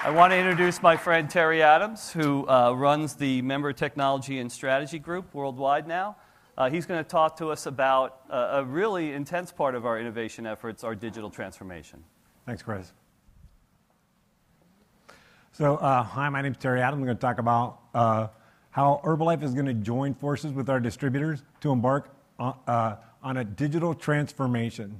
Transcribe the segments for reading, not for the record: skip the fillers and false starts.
I want to introduce my friend Terry Adams, who runs the Member Technology and Strategy Group worldwide now. He's going to talk to us about a really intense part of our innovation efforts, our digital transformation. Thanks, Chris. So, hi, my name is Terry Adams. I'm going to talk about how Herbalife is going to join forces with our distributors to embark on a digital transformation,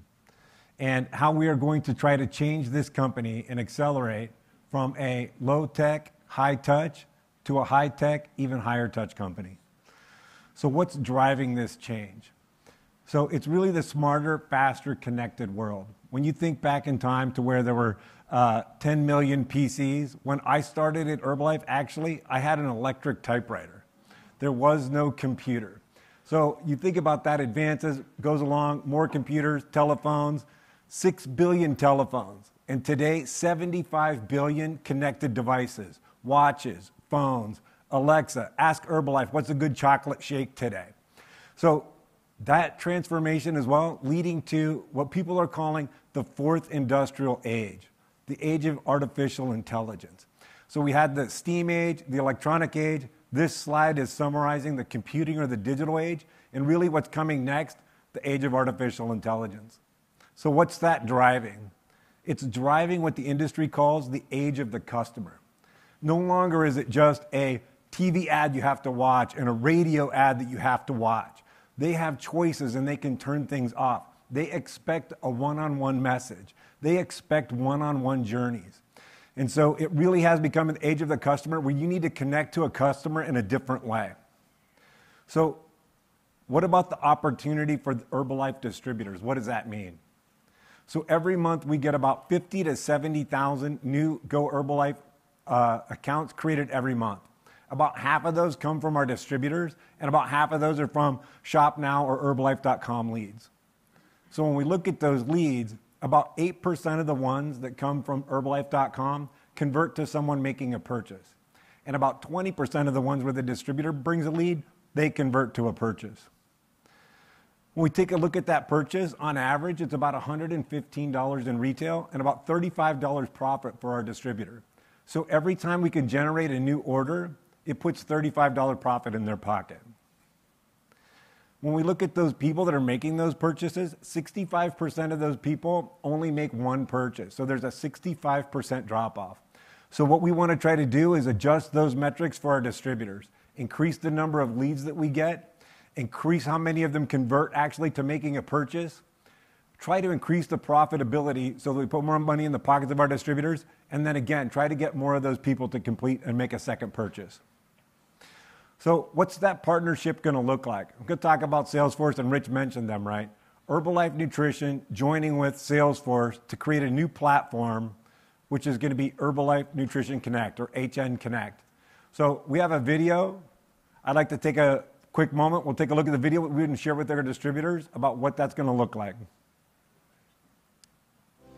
and how we are going to try to change this company and accelerate from a low-tech, high-touch to a high-tech, even higher-touch company. So what's driving this change? So it's really the smarter, faster, connected world. When you think back in time to where there were 10 million PCs, when I started at Herbalife, actually, I had an electric typewriter. There was no computer. So you think about that, advances, goes along, more computers, telephones, 6 billion telephones. And today, 75 billion connected devices, watches, phones, Alexa, ask Herbalife, what's a good chocolate shake today? So that transformation as well, leading to what people are calling the fourth industrial age, the age of artificial intelligence. So we had the STEAM age, the electronic age. This slide is summarizing the computing or the digital age, and really what's coming next, the age of artificial intelligence. So what's that driving? It's driving what the industry calls the age of the customer. No longer is it just a TV ad you have to watch and a radio ad that you have to watch. They have choices and they can turn things off. They expect a one-on-one message. They expect one-on-one journeys. And so it really has become an age of the customer where you need to connect to a customer in a different way. So what about the opportunity for the Herbalife distributors? What does that mean? So every month we get about 50 to 70,000 new Go Herbalife accounts created every month. About half of those come from our distributors, and about half of those are from ShopNow or Herbalife.com leads. So when we look at those leads, about 8% of the ones that come from Herbalife.com convert to someone making a purchase. And about 20% of the ones where the distributor brings a lead, they convert to a purchase. When we take a look at that purchase, on average, it's about $115 in retail and about $35 profit for our distributor. So every time we can generate a new order, it puts $35 profit in their pocket. When we look at those people that are making those purchases, 65% of those people only make one purchase. So there's a 65% drop off. So what we want to try to do is adjust those metrics for our distributors, increase the number of leads that we get, increase how many of them convert actually to making a purchase, try to increase the profitability so that we put more money in the pockets of our distributors, and then again, try to get more of those people to complete and make a second purchase. So what's that partnership going to look like? I'm going to talk about Salesforce, and Rich mentioned them, right? Herbalife Nutrition joining with Salesforce to create a new platform, which is going to be Herbalife Nutrition Connect, or HN Connect. So we have a video. I'd like to take a quick moment. We'll take a look at the video we can share with our distributors about what that's going to look like.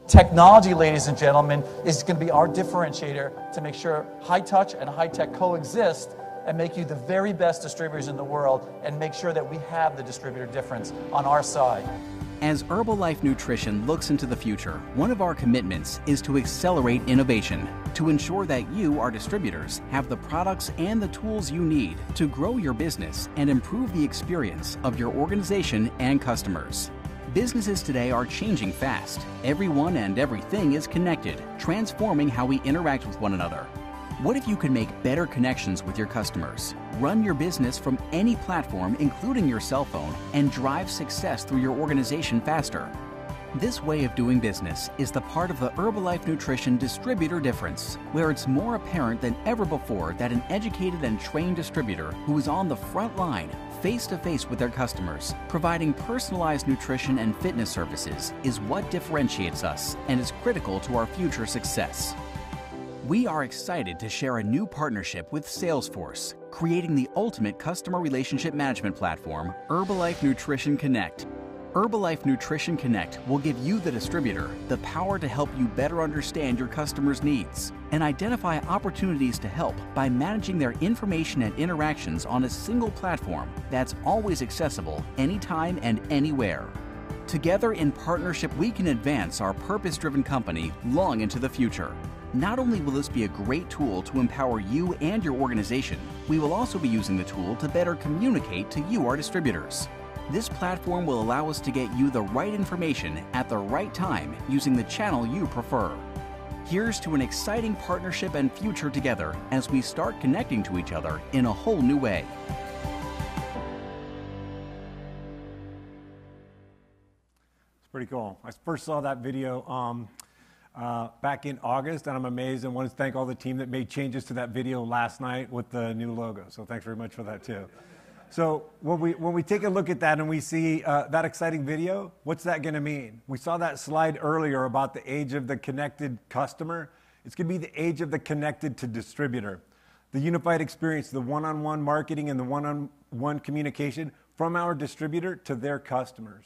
Technology, ladies and gentlemen, is going to be our differentiator to make sure high touch and high tech coexist and make you the very best distributors in the world and make sure that we have the distributor difference on our side. As Herbalife Nutrition looks into the future, one of our commitments is to accelerate innovation to ensure that you, our distributors, have the products and the tools you need to grow your business and improve the experience of your organization and customers. Businesses today are changing fast. Everyone and everything is connected, transforming how we interact with one another. What if you could make better connections with your customers, run your business from any platform, including your cell phone, and drive success through your organization faster? This way of doing business is the part of the Herbalife Nutrition distributor difference, where it's more apparent than ever before that an educated and trained distributor who is on the front line, face-to-face with their customers, providing personalized nutrition and fitness services is what differentiates us and is critical to our future success. We are excited to share a new partnership with Salesforce, creating the ultimate customer relationship management platform, Herbalife Nutrition Connect. Herbalife Nutrition Connect will give you, the distributor, the power to help you better understand your customers' needs and identify opportunities to help by managing their information and interactions on a single platform that's always accessible anytime and anywhere. Together in partnership, we can advance our purpose-driven company long into the future. Not only will this be a great tool to empower you and your organization, we will also be using the tool to better communicate to you, our distributors. This platform will allow us to get you the right information at the right time using the channel you prefer. Here's to an exciting partnership and future together as we start connecting to each other in a whole new way. It's pretty cool. I first saw that video back in August, and I'm amazed and want to thank all the team that made changes to that video last night with the new logo. So thanks very much for that too. So when we take a look at that and we see that exciting video, what's that going to mean? We saw that slide earlier about the age of the connected customer. It's going to be the age of the connected to distributor. The unified experience, the one-on-one marketing and the one-on-one communication from our distributor to their customers.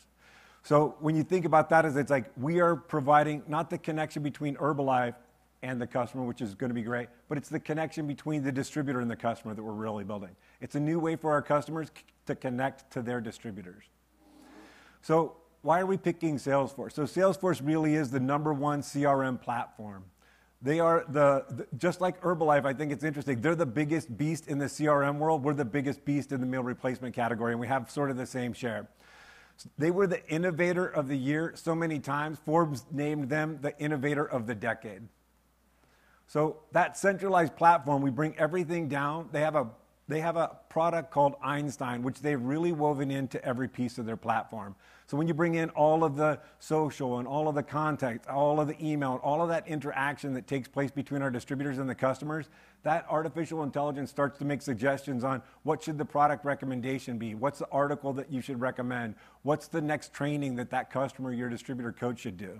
So when you think about that, it's like we are providing not the connection between Herbalife and the customer, which is going to be great, but it's the connection between the distributor and the customer that we're really building. It's a new way for our customers to connect to their distributors. So why are we picking Salesforce? So Salesforce really is the #1 CRM platform. They are just like Herbalife, I think it's interesting. They're the biggest beast in the CRM world. We're the biggest beast in the meal replacement category, and we have sort of the same share. They were the innovator of the year so many times. Forbes named them the innovator of the decade. So that centralized platform, we bring everything down. They have a product called Einstein, which they've really woven into every piece of their platform. So when you bring in all of the social and all of the contact, all of the email, and all of that interaction that takes place between our distributors and the customers, that artificial intelligence starts to make suggestions on what should the product recommendation be, what's the article that you should recommend, what's the next training that customer, your distributor coach should do.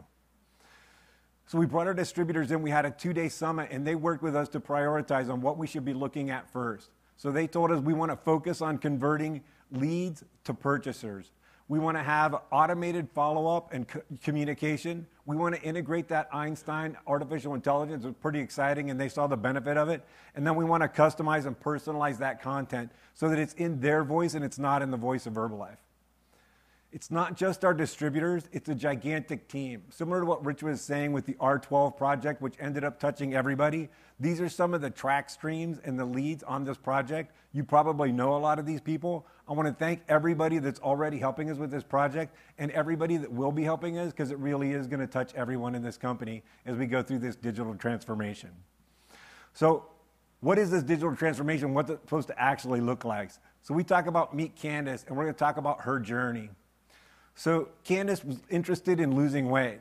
So we brought our distributors in, we had a 2-day summit, and they worked with us to prioritize on what we should be looking at first. So they told us we want to focus on converting leads to purchasers. We want to have automated follow-up and communication. We want to integrate that Einstein artificial intelligence. It was pretty exciting, and they saw the benefit of it. And then we want to customize and personalize that content so that it's in their voice and it's not in the voice of Herbalife. It's not just our distributors, it's a gigantic team. Similar to what Rich was saying with the R12 project, which ended up touching everybody. These are some of the track streams and the leads on this project. You probably know a lot of these people. I want to thank everybody that's already helping us with this project and everybody that will be helping us, because it really is going to touch everyone in this company as we go through this digital transformation. So what is this digital transformation? What's it supposed to actually look like? So we talk about Meet Candace, and we're going to talk about her journey. So Candace was interested in losing weight.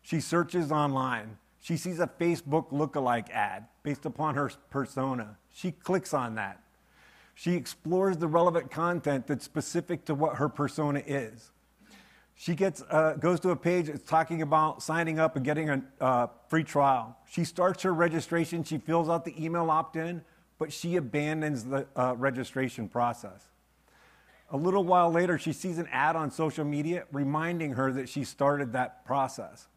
She searches online. She sees a Facebook lookalike ad based upon her persona. She clicks on that. She explores the relevant content that's specific to what her persona is. She goes to a page that's talking about signing up and getting a free trial. She starts her registration. She fills out the email opt-in, but she abandons the registration process. A little while later, she sees an ad on social media reminding her that she started that process.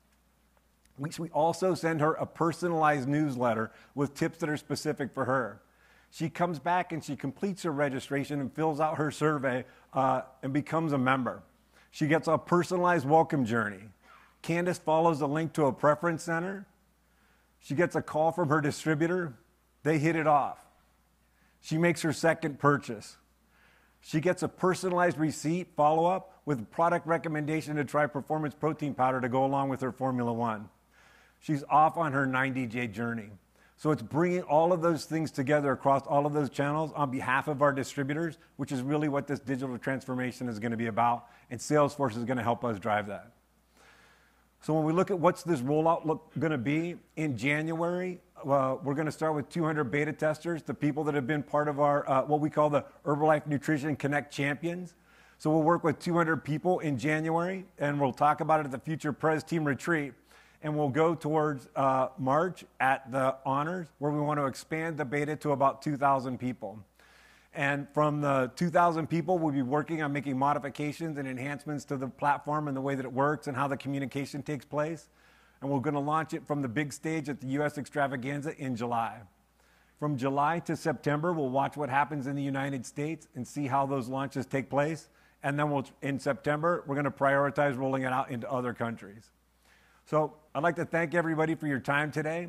We also send her a personalized newsletter with tips that are specific for her. She comes back and she completes her registration and fills out her survey and becomes a member. She gets a personalized welcome journey. Candace follows a link to a preference center. She gets a call from her distributor. They hit it off. She makes her second purchase. She gets a personalized receipt follow-up with a product recommendation to try Performance Protein Powder to go along with her Formula One. She's off on her 90-day journey. So it's bringing all of those things together across all of those channels on behalf of our distributors, which is really what this digital transformation is going to be about, and Salesforce is going to help us drive that. So when we look at what's this rollout going to be, in January, we're going to start with 200 beta testers, the people that have been part of our, what we call the Herbalife Nutrition Connect Champions. So we'll work with 200 people in January, and we'll talk about it at the Future Pres Team Retreat. And we'll go towards March at the Honors, where we want to expand the beta to about 2,000 people. And from the 2,000 people, we'll be working on making modifications and enhancements to the platform and the way that it works and how the communication takes place. And we're going to launch it from the big stage at the US Extravaganza in July. From July to September, we'll watch what happens in the United States and see how those launches take place. And then in September, we're going to prioritize rolling it out into other countries. So I'd like to thank everybody for your time today.